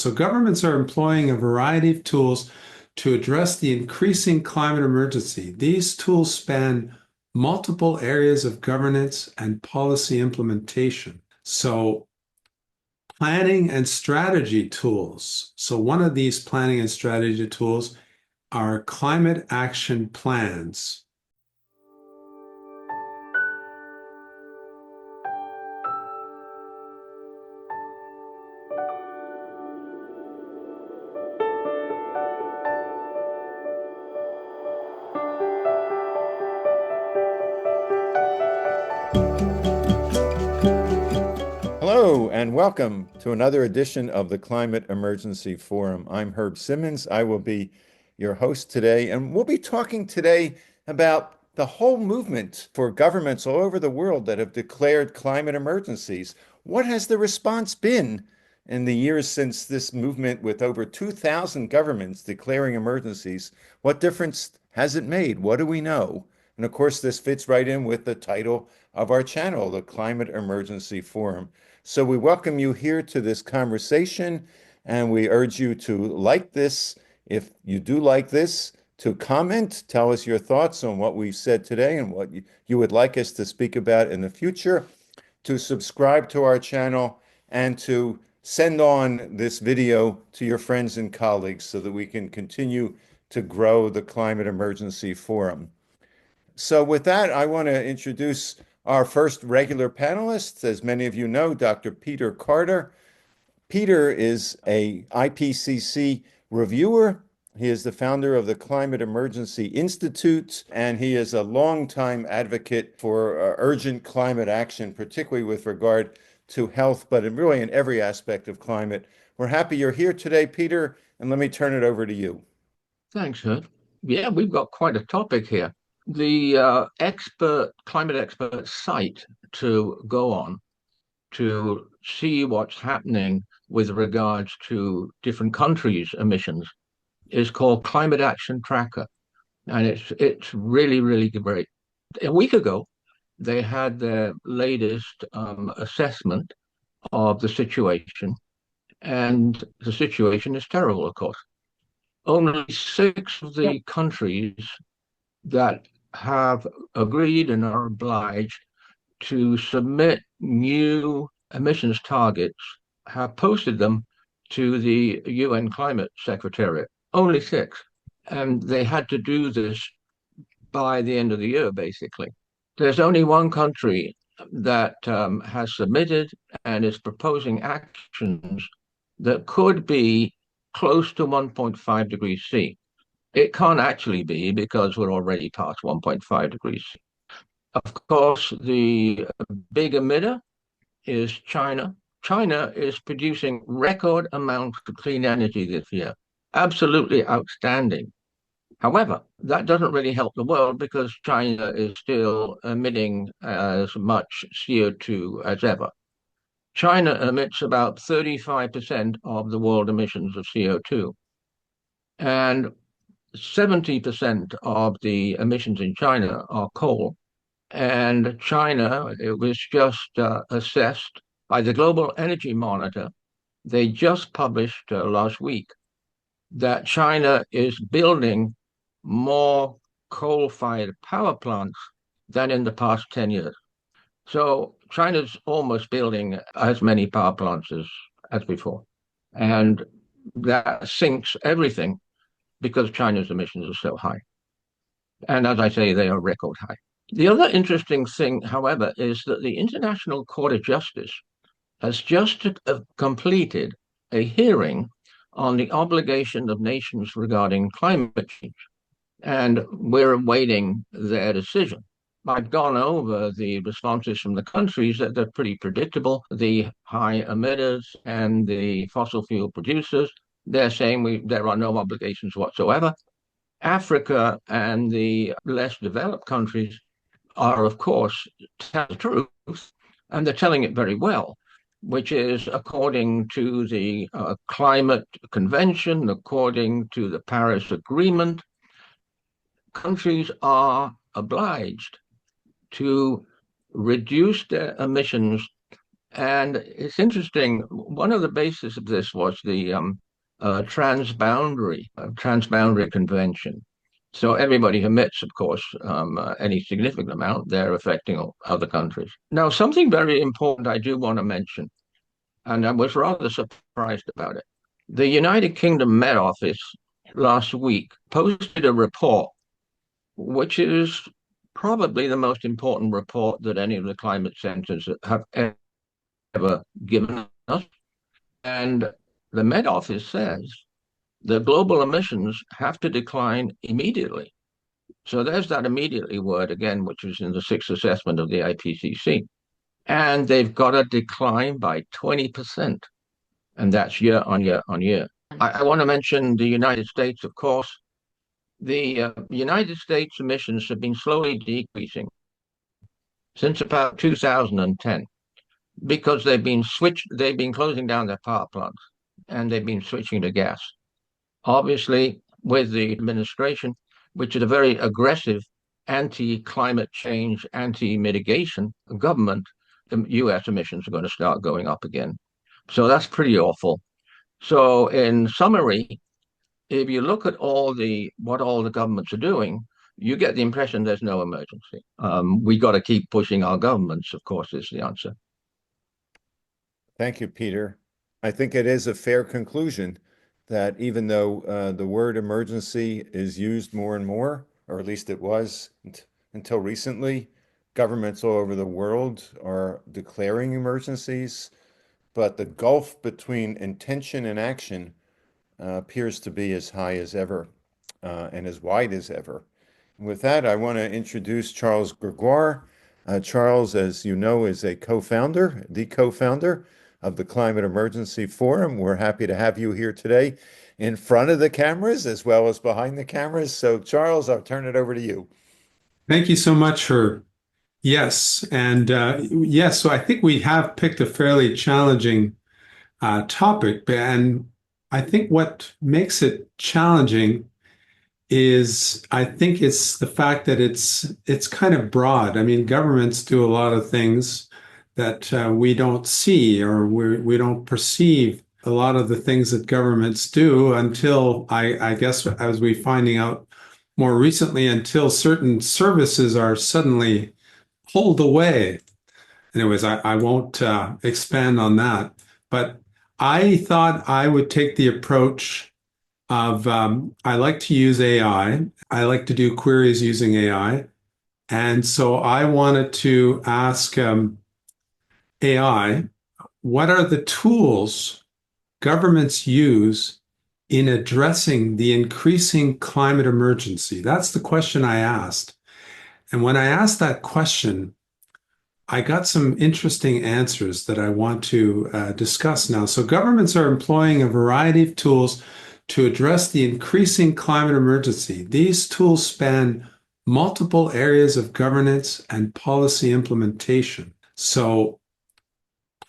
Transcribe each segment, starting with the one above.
So governments are employing a variety of tools to address the increasing climate emergency. These tools span multiple areas of governance and policy implementation. So planning and strategy tools. So one of these planning and strategy tools are climate action plans. Hello, and welcome to another edition of the Climate Emergency Forum. I'm Herb Simmons. I will be your host today, and we'll be talking today about the whole movement for governments all over the world that have declared climate emergencies. What has the response been in the years since this movement, with over 2,000 governments declaring emergencies? What difference has it made? What do we know? And of course, this fits right in with the title of our channel, the Climate Emergency Forum. So we welcome you here to this conversation, and we urge you to like this. If you do like this, to comment, tell us your thoughts on what we've said today and what you would like us to speak about in the future, to subscribe to our channel, and to send on this video to your friends and colleagues so that we can continue to grow the Climate Emergency Forum. So with that, I want to introduce our first regular panelist. As many of you know, Dr. Peter Carter. Peter is a IPCC reviewer. He is the founder of the Climate Emergency Institute, and he is a longtime advocate for urgent climate action, particularly with regard to health, but really in every aspect of climate. We're happy you're here today, Peter, and let me turn it over to you. Thanks, Herb. Yeah, we've got quite a topic here. The climate expert site to go on to see what's happening with regards to different countries' emissions is called Climate Action Tracker, and it's really, really great. A week ago, they had their latest assessment of the situation, and the situation is terrible, of course. Only six of the countries that have agreed and are obliged to submit new emissions targets have posted them to the UN Climate Secretariat. Only six. And they had to do this by the end of the year, basically. There's only one country that has submitted and is proposing actions that could be close to 1.5 degrees C. It can't actually be because we're already past 1.5 degrees. Of course, the big emitter is China. China is producing record amounts of clean energy this year. Absolutely outstanding. However, that doesn't really help the world because China is still emitting as much CO2 as ever. China emits about 35% of the world emissions of CO2. And 70% of the emissions in China are coal. And China, it was just assessed by the Global Energy Monitor. They just published last week that China is building more coal-fired power plants than in the past 10 years. So China's almost building as many power plants as before. And that sinks everything because China's emissions are so high. And as I say, they are record high. The other interesting thing, however, is that the International Court of Justice has just completed a hearing on the obligation of nations regarding climate change. And we're awaiting their decision. I've gone over the responses from the countries that they're pretty predictable. The high emitters and the fossil fuel producers, they're saying there are no obligations whatsoever. Africa and the less developed countries are, of course, telling the truth, and they're telling it very well, which is according to the Climate Convention, according to the Paris Agreement, countries are obliged to reduce their emissions And it's interesting. One of the bases of this was the transboundary convention. So everybody who emits, of course, any significant amount, they're affecting other countries. Now, something very important I do want to mention, and I was rather surprised about it. The United Kingdom Met Office last week posted a report, which is probably the most important report that any of the climate centers have ever given us. And the Met Office says the global emissions have to decline immediately. So there's that immediately word again, which is in the sixth assessment of the IPCC. And they've got to decline by 20%. And that's year on year on year. I want to mention the United States, of course. The United States emissions have been slowly decreasing since about 2010 because they've been closing down their power plants and they've been switching to gas. Obviously, with the administration, which is a very aggressive anti-climate change, anti-mitigation government, the US emissions are going to start going up again. So that's pretty awful. So in summary, if you look at what all the governments are doing, you get the impression there's no emergency. We got to keep pushing our governments, of course, is the answer. Thank you, Peter. I think it is a fair conclusion that even though the word emergency is used more and more, or at least it was until recently, governments all over the world are declaring emergencies, but the gulf between intention and action appears to be as high as ever and as wide as ever. With that, I want to introduce Charles Gregoire. Charles, as you know, is the co-founder of the Climate Emergency Forum. We're happy to have you here today in front of the cameras as well as behind the cameras. So, Charles, I'll turn it over to you. Thank you so much, Herb. Yes, and yes, so I think we have picked a fairly challenging topic, and I think what makes it challenging is I think it's the fact that it's kind of broad. I mean, governments do a lot of things that we don't see or we don't perceive a lot of the things that governments do until I guess as we finding out more recently, until certain services are suddenly pulled away. Anyways, I won't expand on that, but I thought I would take the approach of I like to use AI. I like to do queries using AI. And so I wanted to ask AI, what are the tools governments use in addressing the increasing climate emergency? That's the question I asked. And when I asked that question, I got some interesting answers that I want to discuss now. So governments are employing a variety of tools to address the increasing climate emergency. These tools span multiple areas of governance and policy implementation. So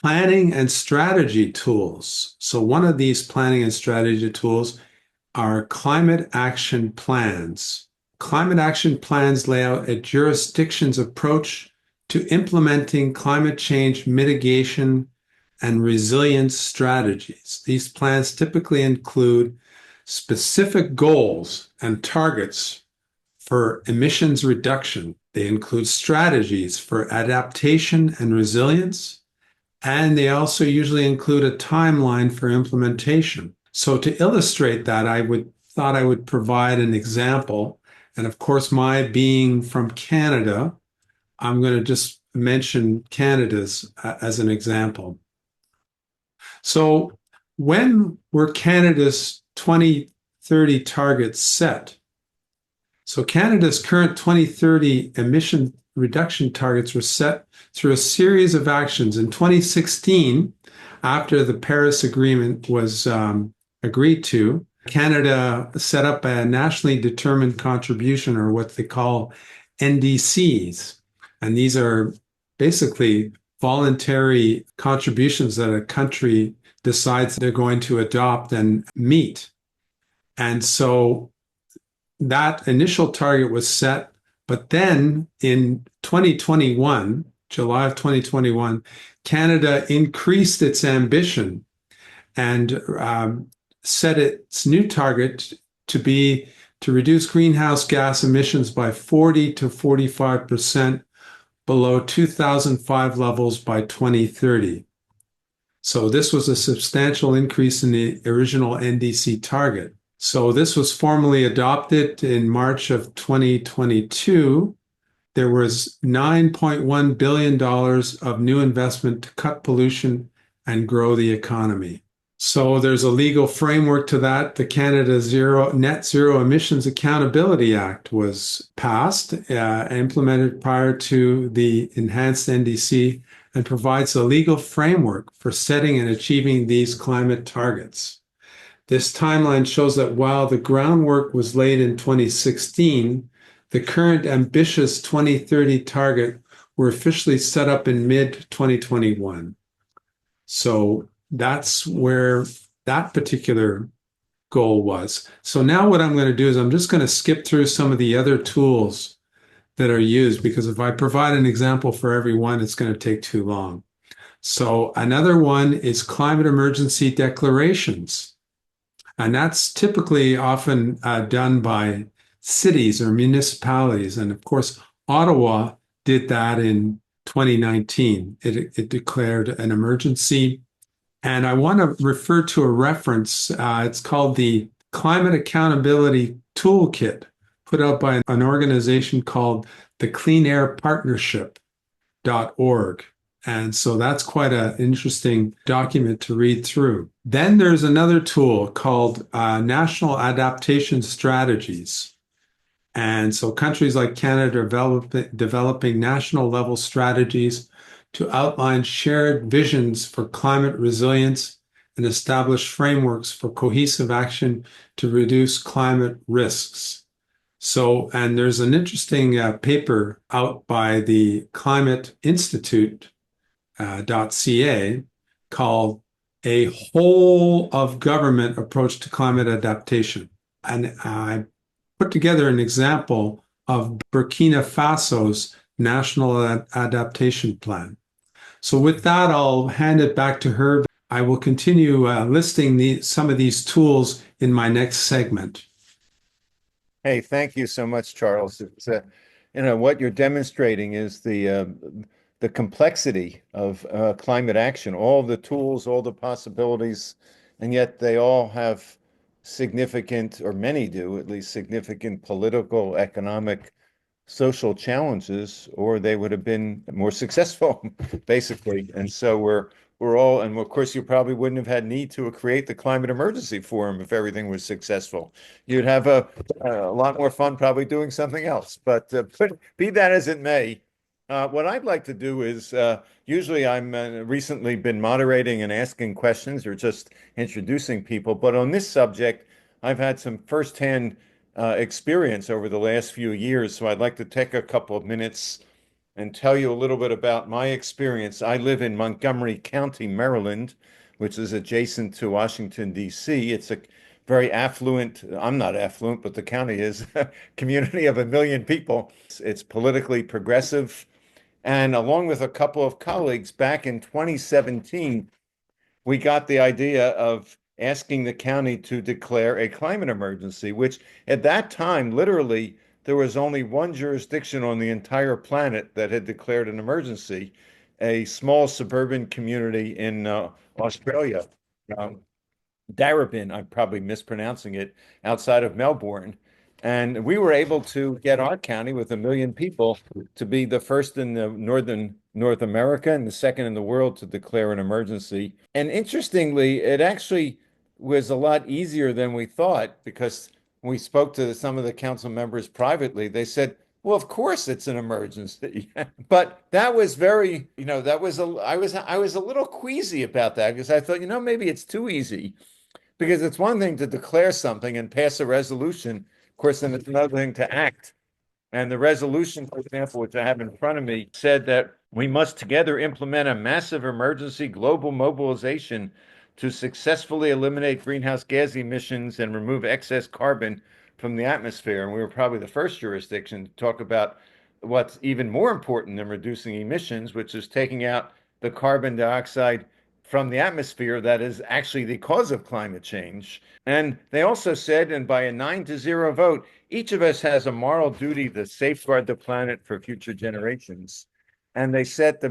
planning and strategy tools. So one of these planning and strategy tools are climate action plans. Climate action plans lay out a jurisdiction's approach to implementing climate change mitigation and resilience strategies. These plans typically include specific goals and targets for emissions reduction. They include strategies for adaptation and resilience, and they also usually include a timeline for implementation. So to illustrate that, thought I would provide an example. And of course, my being from Canada, I'm going to just mention Canada's as an example. So when were Canada's 2030 targets set? So Canada's current 2030 emission reduction targets were set through a series of actions. In 2016, after the Paris Agreement was agreed to, Canada set up a nationally determined contribution, or what they call NDCs. And these are basically voluntary contributions that a country decides they're going to adopt and meet. And so that initial target was set, but then in 2021, July of 2021, Canada increased its ambition and set its new target to be to reduce greenhouse gas emissions by 40 to 45% below 2005 levels by 2030. So this was a substantial increase in the original NDC target. So this was formally adopted in March of 2022. There was $9.1 billion of new investment to cut pollution and grow the economy. So there's a legal framework to that. The Canada Net Zero Emissions Accountability Act was passed, implemented prior to the enhanced NDC, and provides a legal framework for setting and achieving these climate targets. This timeline shows that while the groundwork was laid in 2016, the current ambitious 2030 target were officially set up in mid-2021. So that's where that particular goal was. So now what I'm going to do is I'm just going to skip through some of the other tools that are used, because if I provide an example for every one, it's going to take too long. So another one is climate emergency declarations. And that's typically often done by cities or municipalities. And of course, Ottawa did that in 2019. It declared an emergency. And I want to refer to a reference. It's called the Climate Accountability Toolkit, put out by an organization called the Clean Air Partnership.org. And so that's quite an interesting document to read through. Then there's another tool called National Adaptation Strategies. And so countries like Canada are developing national level strategies to outline shared visions for climate resilience and establish frameworks for cohesive action to reduce climate risks. So, and there's an interesting paper out by the Climate Institute .ca called A Whole of Government Approach to Climate Adaptation. And I put together an example of Burkina Faso's National Adaptation Plan. So with that, I'll hand it back to Herb. I will continue listing some of these tools in my next segment. Hey, thank you so much, Charles. It's, what you're demonstrating is the complexity of climate action, all the tools, all the possibilities, and yet they all have significant, or many do at least, significant political, economic, social challenges, or they would have been more successful, basically. And so we're all, and of course, you probably wouldn't have had need to create the climate emergency forum if everything was successful. You'd have a lot more fun probably doing something else. But be that as it may, what I'd like to do is usually I'm recently been moderating and asking questions or just introducing people, but on this subject, I've had some firsthand experience over the last few years. So I'd like to take a couple of minutes and tell you a little bit about my experience. I live in Montgomery County, Maryland, which is adjacent to Washington, D.C. It's a very affluent, I'm not affluent, but the county is, a community of 1 million people. It's politically progressive. And along with a couple of colleagues back in 2017, we got the idea of asking the county to declare a climate emergency, which at that time, literally, there was only one jurisdiction on the entire planet that had declared an emergency, a small suburban community in Australia, Darebin, I'm probably mispronouncing it, outside of Melbourne. And we were able to get our county with 1 million people to be the first in the North America and the second in the world to declare an emergency. And interestingly, it actually was a lot easier than we thought, because when we spoke to some of the council members privately, they said, well, of course it's an emergency. But that was very, I was a little queasy about that, because I thought, maybe it's too easy, because it's one thing to declare something and pass a resolution. Of course, then it's another thing to act. And the resolution, for example, which I have in front of me, said that we must together implement a massive emergency global mobilization to successfully eliminate greenhouse gas emissions and remove excess carbon from the atmosphere. And we were probably the first jurisdiction to talk about what's even more important than reducing emissions, which is taking out the carbon dioxide from the atmosphere that is actually the cause of climate change. And they also said, and by a 9-0 vote, each of us has a moral duty to safeguard the planet for future generations. And they set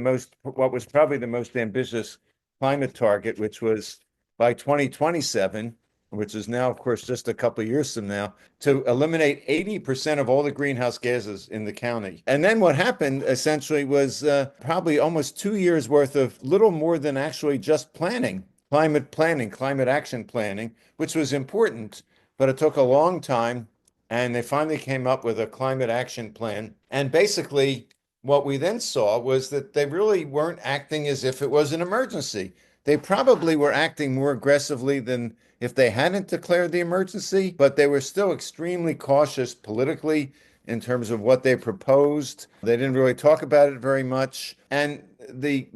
what was probably the most ambitious climate target, which was by 2027, which is now, of course, just a couple of years from now, to eliminate 80% of all the greenhouse gases in the county. And then what happened essentially was probably almost 2 years worth of little more than actually just planning, climate action planning, which was important, but it took a long time. And they finally came up with a climate action plan. And basically, what we then saw was that they really weren't acting as if it was an emergency. They probably were acting more aggressively than if they hadn't declared the emergency, but they were still extremely cautious politically in terms of what they proposed. They didn't really talk about it very much. And the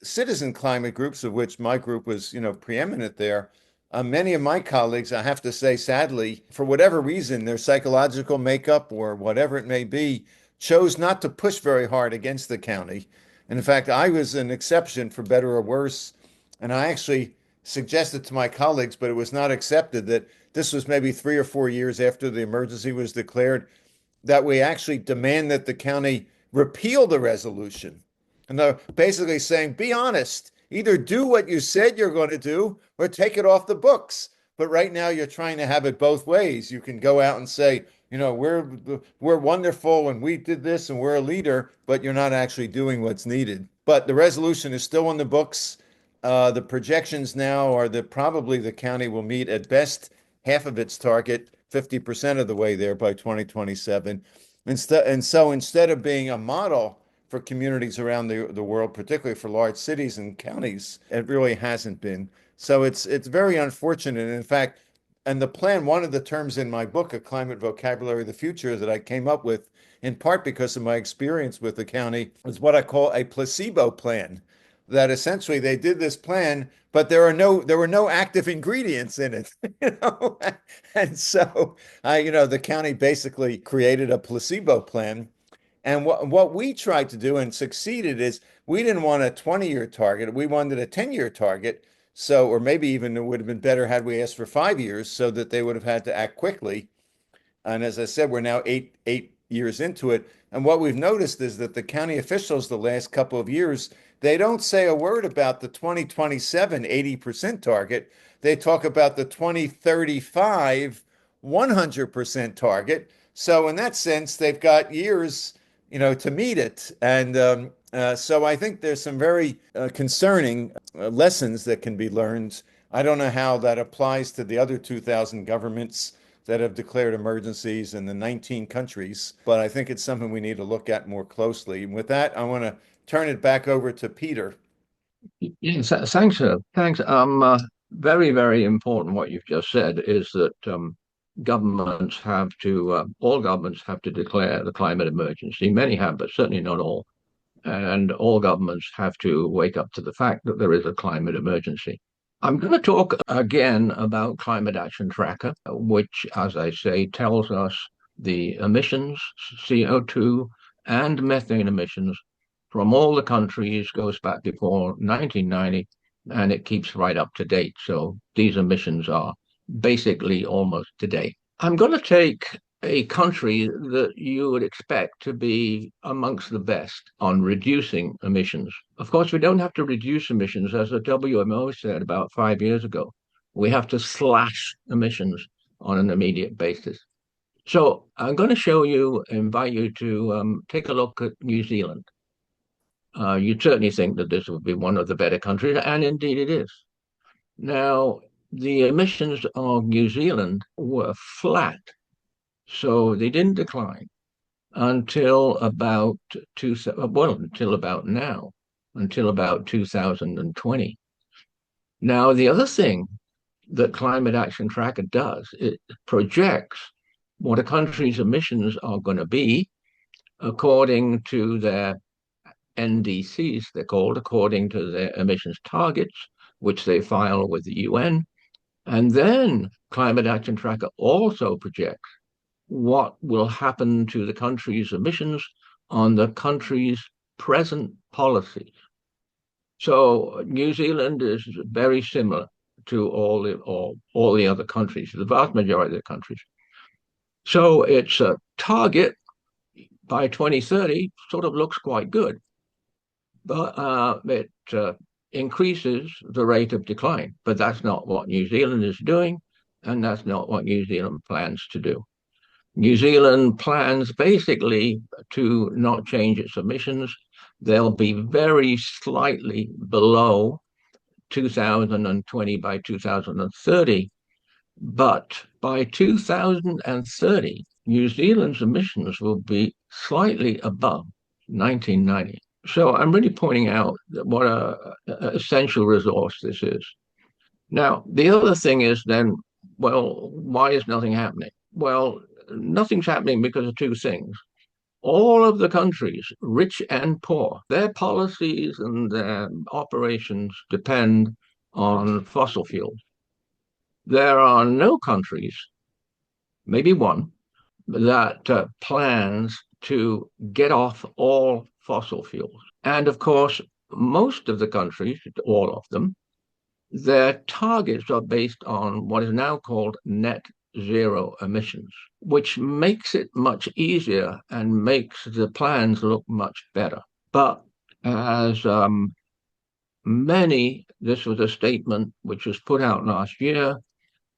citizen climate groups, of which my group was, preeminent there, many of my colleagues, I have to say, sadly, for whatever reason, their psychological makeup or whatever it may be, chose not to push very hard against the county. And in fact, I was an exception for better or worse. And I actually suggested to my colleagues, but it was not accepted, that this was maybe 3 or 4 years after the emergency was declared, that we actually demand that the county repeal the resolution. And they're basically saying, be honest, either do what you said you're going to do or take it off the books. But right now you're trying to have it both ways. You can go out and say, we're wonderful and we did this and we're a leader, but you're not actually doing what's needed. But the resolution is still on the books. The projections now are that probably the county will meet at best half of its target, 50% of the way there by 2027. So instead of being a model for communities around the world, particularly for large cities and counties, it really hasn't been. So it's very unfortunate. In fact, and the plan, one of the terms in my book, A Climate Vocabulary of the Future, that I came up with, in part because of my experience with the county, was what I call a placebo plan. That essentially they did this plan, but there were no active ingredients in it, And so the county basically created a placebo plan. And what we tried to do and succeeded is we didn't want a 20-year target. We wanted a 10-year target. So, or maybe even it would have been better had we asked for 5 years so that they would have had to act quickly. And as I said, we're now eight years into it. And what we've noticed is that the county officials the last couple of years, they don't say a word about the 2027 80% target. They talk about the 2035 100% target. So in that sense, they've got years, to meet it. And so I think there's some very concerning lessons that can be learned. I don't know how that applies to the other 2,000 governments that have declared emergencies in the 19 countries, but I think it's something we need to look at more closely. And with that, I want to turn it back over to Peter. Yes, thanks, sir. Thanks. Very, very important what you've just said is that all governments have to declare the climate emergency. Many have, but certainly not all. And all governments have to wake up to the fact that there is a climate emergency. I'm going to talk again about Climate Action Tracker, which, as I say, tells us the emissions, CO2 and methane emissions from all the countries, goes back before 1990, and it keeps right up to date. So these emissions are basically almost to date. I'm going to take a country that you would expect to be amongst the best on reducing emissions. Of course, we don't have to reduce emissions, as the WMO said about 5 years ago. We have to slash emissions on an immediate basis. So I'm going to invite you to take a look at New Zealand. You'd certainly think that this would be one of the better countries, and indeed it is. Now, the emissions of New Zealand were flat, so they didn't decline until about now, until about 2020. Now, the other thing that Climate Action Tracker does, it projects what a country's emissions are going to be according to their NDCs, they're called, according to their emissions targets, which they file with the UN. And then Climate Action Tracker also projects what will happen to the country's emissions on the country's present policies. So New Zealand is very similar to all the other countries, the vast majority of the countries. So its target by 2030 sort of looks quite good, but it increases the rate of decline. But that's not what New Zealand is doing, and that's not what New Zealand plans to do. New Zealand plans basically to not change its emissions. They'll be very slightly below 2020 by 2030. But by 2030, New Zealand's emissions will be slightly above 1990. So I'm really pointing out what a essential resource this is. Now, the other thing is then, well, why is nothing happening? Well, nothing's happening because of two things. All of the countries, rich and poor, their policies and their operations depend on fossil fuels. There are no countries, maybe one, that plans to get off all fossil fuels. And of course, most of the countries, all of them, their targets are based on what is now called net zero emissions, which makes it much easier and makes the plans look much better. But as this was a statement which was put out last year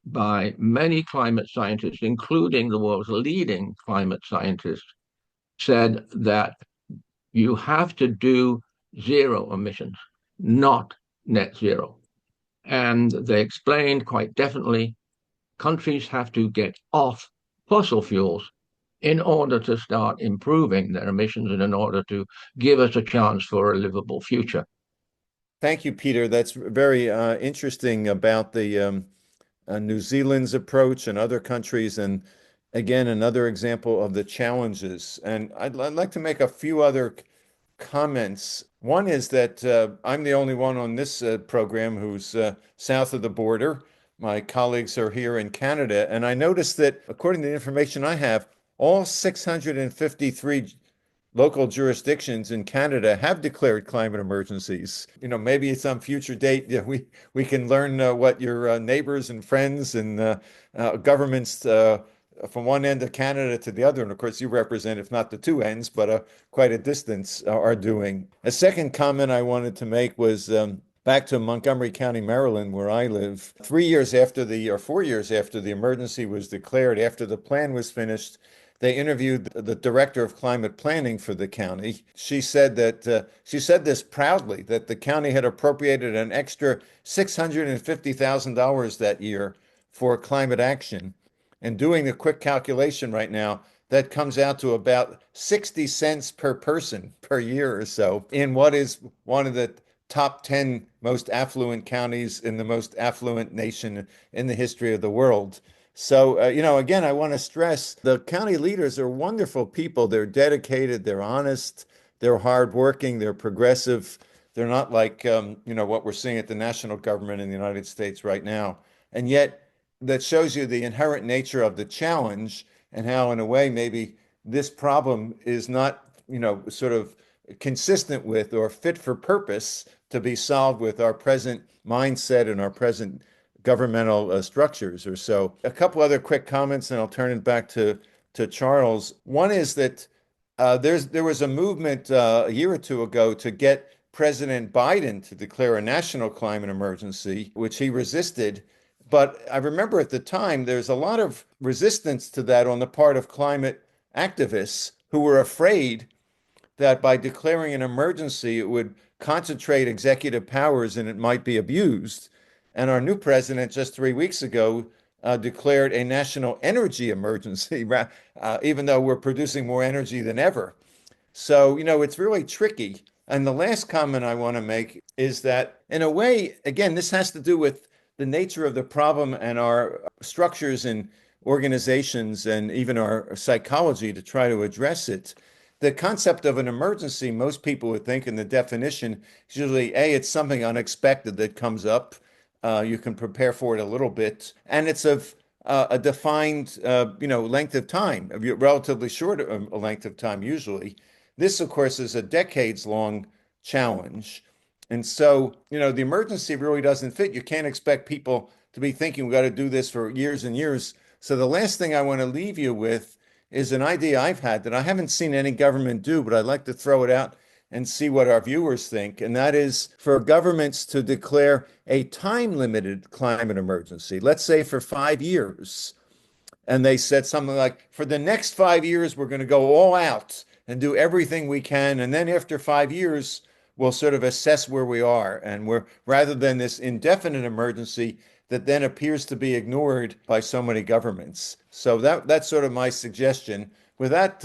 by many climate scientists, including the world's leading climate scientists, said that you have to do zero emissions, not net zero. And they explained quite definitely countries have to get off fossil fuels in order to start improving their emissions and in order to give us a chance for a livable future. Thank you, Peter. That's very interesting about the New Zealand's approach and other countries. And again, another example of the challenges. And I'd like to make a few other comments. One is that I'm the only one on this program who's south of the border. My colleagues are here in Canada. And I noticed that, according to the information I have, all 653 local jurisdictions in Canada have declared climate emergencies. Maybe at some future date, we can learn what your neighbors and friends and governments from one end of Canada to the other, and of course you represent, if not the two ends, but quite a distance, are doing. A second comment I wanted to make was back to Montgomery County, Maryland, where I live. 3 years after or 4 years after the emergency was declared, after the plan was finished, they interviewed the director of climate planning for the county. She said this proudly, that the county had appropriated an extra $650,000 that year for climate action. And doing a quick calculation right now, that comes out to about 60 cents per person per year or so in what is one of the top 10 most affluent counties in the most affluent nation in the history of the world. So, again, I want to stress the county leaders are wonderful people. They're dedicated, they're honest, they're hardworking, they're progressive. They're not like, what we're seeing at the national government in the United States right now. And yet, that shows you the inherent nature of the challenge and how, in a way, maybe this problem is not, sort of consistent with or fit for purpose to be solved with our present mindset and our present governmental structures or so. A couple other quick comments, and I'll turn it back to Charles. One is that there was a movement a year or two ago to get President Biden to declare a national climate emergency, which he resisted. But I remember at the time, there's a lot of resistance to that on the part of climate activists who were afraid that by declaring an emergency, it would concentrate executive powers and it might be abused. And our new president just 3 weeks ago declared a national energy emergency, even though we're producing more energy than ever. So, it's really tricky. And the last comment I want to make is that, in a way, again, this has to do with the nature of the problem and our structures and organizations and even our psychology to try to address it. The concept of an emergency, most people would think in the definition, is usually, it's something unexpected that comes up. You can prepare for it a little bit, and it's of a defined, length of time, a relatively short length of time usually. This, of course, is a decades-long challenge. And so, the emergency really doesn't fit. You can't expect people to be thinking we got to do this for years and years. So the last thing I want to leave you with is an idea I've had that I haven't seen any government do, but I'd like to throw it out and see what our viewers think. And that is for governments to declare a time-limited climate emergency, let's say for 5 years. And they said something like, for the next 5 years, we're going to go all out and do everything we can. And then after 5 years, we'll sort of assess where we are. And we're rather than this indefinite emergency that then appears to be ignored by so many governments. So that's sort of my suggestion. With that,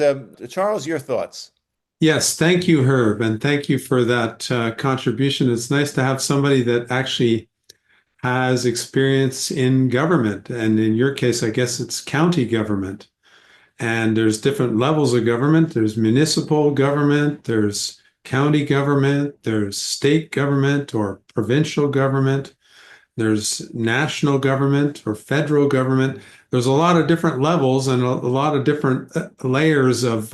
Charles, your thoughts? Yes, thank you, Herb, and thank you for that contribution. It's nice to have somebody that actually has experience in government. And in your case, I guess it's county government. And there's different levels of government. There's municipal government, there's county government, there's state government or provincial government, there's national government or federal government. There's a lot of different levels and a lot of different layers of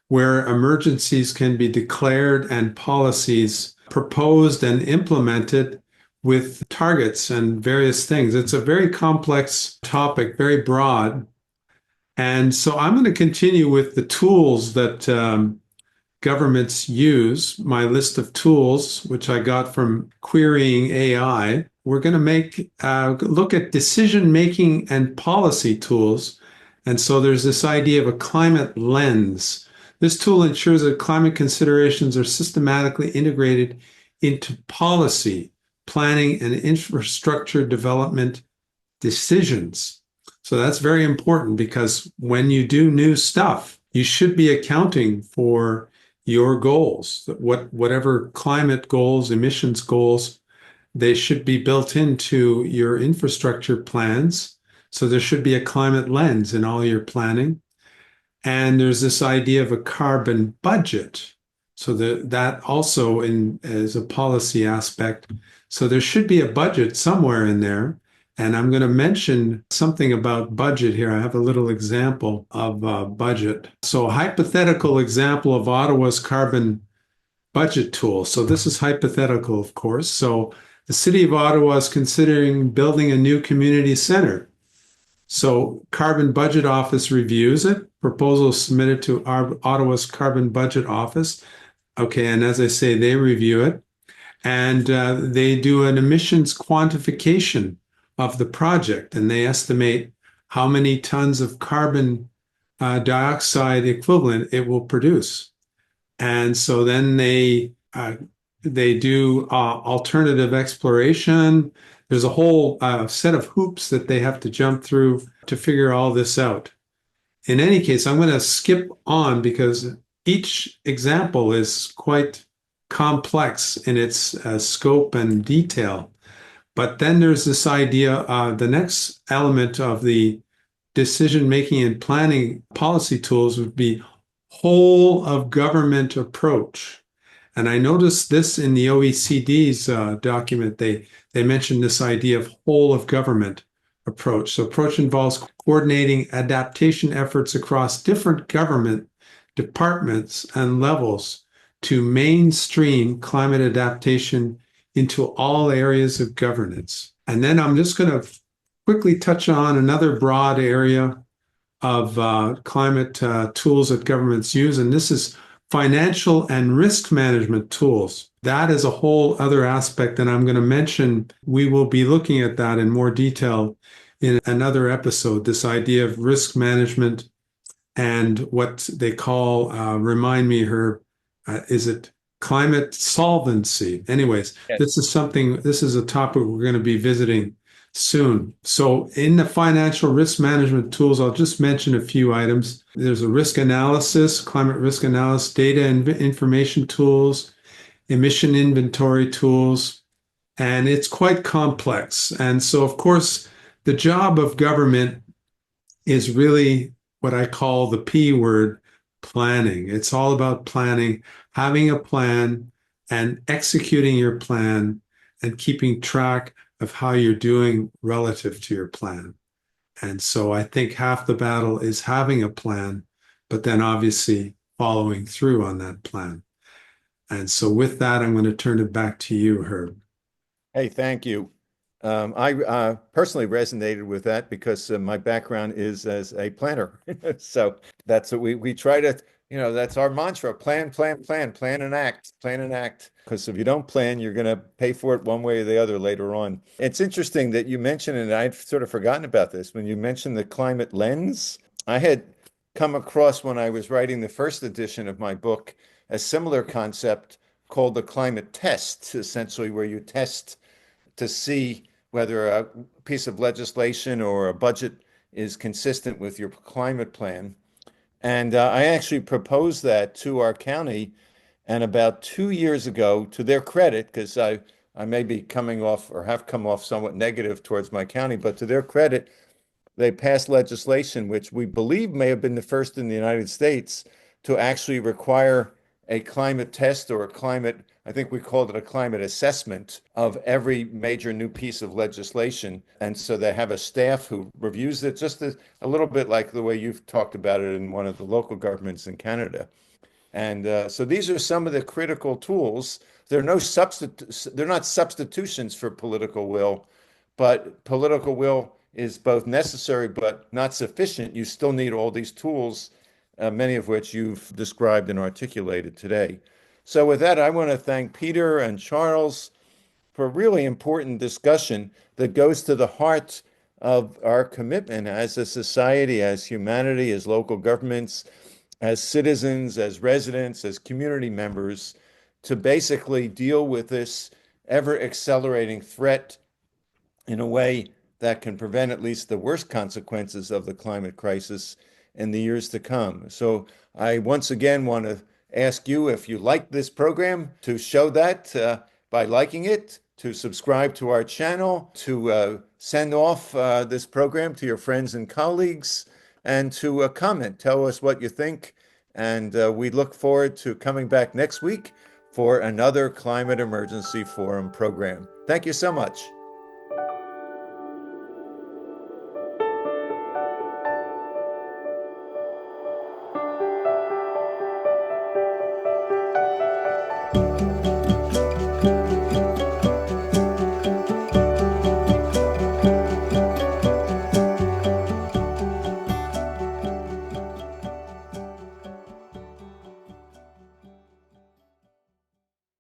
where emergencies can be declared and policies proposed and implemented with targets and various things. It's a very complex topic, very broad. And so I'm going to continue with the tools that governments use, my list of tools, which I got from querying AI. We're going to look at decision making and policy tools. And so there's this idea of a climate lens. This tool ensures that climate considerations are systematically integrated into policy, planning, and infrastructure development decisions. So that's very important because when you do new stuff, you should be accounting for your goals, whatever climate goals, emissions goals, they should be built into your infrastructure plans. So there should be a climate lens in all your planning. And there's this idea of a carbon budget. So that also is a policy aspect. So there should be a budget somewhere in there. And I'm going to mention something about budget here. I have a little example of budget. So a hypothetical example of Ottawa's carbon budget tool. So this is hypothetical, of course. So the city of Ottawa is considering building a new community center. So Carbon Budget Office reviews it. Proposal is submitted to Ottawa's Carbon Budget Office. Okay, and as I say, they review it. And they do an emissions quantification of the project, and they estimate how many tons of carbon dioxide equivalent it will produce. And so then they do alternative exploration. There's a whole set of hoops that they have to jump through to figure all this out. In any case, I'm going to skip on because each example is quite complex in its scope and detail. But then there's this idea, the next element of the decision-making and planning policy tools would be whole of government approach. And I noticed this in the OECD's document. They mentioned this idea of whole of government approach. So approach involves coordinating adaptation efforts across different government departments and levels to mainstream climate adaptation into all areas of governance. And then I'm just going to quickly touch on another broad area of climate tools that governments use, and this is financial and risk management tools. That is a whole other aspect, and I'm going to mention we will be looking at that in more detail in another episode, this idea of risk management and what they call, remind me, Herb, is it climate solvency? Anyways, Yes. this is a topic we're going to be visiting soon. So in the financial risk management tools, I'll just mention a few items. There's a risk analysis, climate risk analysis, data and information tools, emission inventory tools, and it's quite complex. And so, of course, the job of government is really what I call the P word, planning. It's all about planning, having a plan and executing your plan and keeping track of how you're doing relative to your plan. And so I think half the battle is having a plan, but then obviously following through on that plan. And so with that, I'm going to turn it back to you, Herb. Hey, thank you. I personally resonated with that because my background is as a planner. So that's what we try to, that's our mantra: plan, plan, plan, plan and act, plan and act. Because if you don't plan, you're going to pay for it one way or the other later on. It's interesting that you mentioned, and I'd sort of forgotten about this, when you mentioned the climate lens. I had come across when I was writing the first edition of my book a similar concept called the climate test, essentially, where you test to see whether a piece of legislation or a budget is consistent with your climate plan. And I actually proposed that to our county. And about 2 years ago, to their credit, because I may be coming off or have come off somewhat negative towards my county, but to their credit, they passed legislation which we believe may have been the first in the United States to actually require a climate test or a climate, I think we called it a climate assessment of every major new piece of legislation. And so they have a staff who reviews it, just a little bit like the way you've talked about it in one of the local governments in Canada. And so these are some of the critical tools. They're not substitutions for political will, but political will is both necessary but not sufficient. You still need all these tools, many of which you've described and articulated today. So with that, I want to thank Peter and Charles for a really important discussion that goes to the heart of our commitment as a society, as humanity, as local governments, as citizens, as residents, as community members, to basically deal with this ever accelerating threat in a way that can prevent at least the worst consequences of the climate crisis in the years to come. So I once again want to ask you, if you like this program, to show that by liking it, to subscribe to our channel, to send off this program to your friends and colleagues, and to comment. Tell us what you think. And we look forward to coming back next week for another Climate Emergency Forum program. Thank you so much.